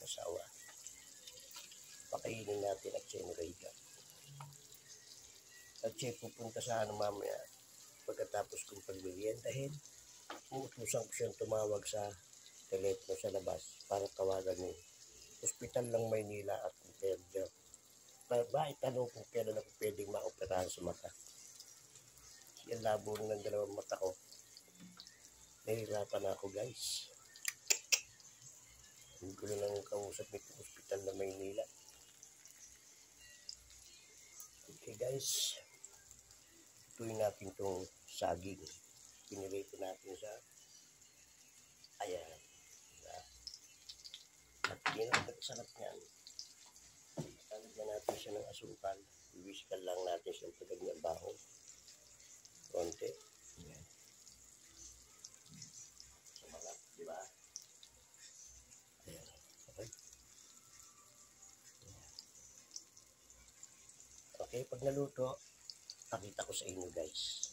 mag-asawa. Pakainin natin at siya nagaiga. At siya pupunta sa mamaya pagkatapos kong pagmeriendahin. Uutusan ko siyang tumawag sa telepono sa labas para tawagan yung Hospital ng Maynila at Imperial. Itanong kung kailan ako pwedeng maoperahan sa mata. Yung labo ng dalawang mata ko. Nahihirapan ako, guys. Hindi ko lang kausap nito Hospital ng Maynila. Okay, guys. Tuloy natin itong saging. Pinirito natin sa ayan. At yun ang sarap niyan. Talagyan natin siya ng asukal. Iwiskal lang natin siya ng paganyang baho. Konti. Ayan. Sa mga, di ba? Ayan. Okay. Ayan. Okay, pag naluto, pakita ko sa inyo, guys.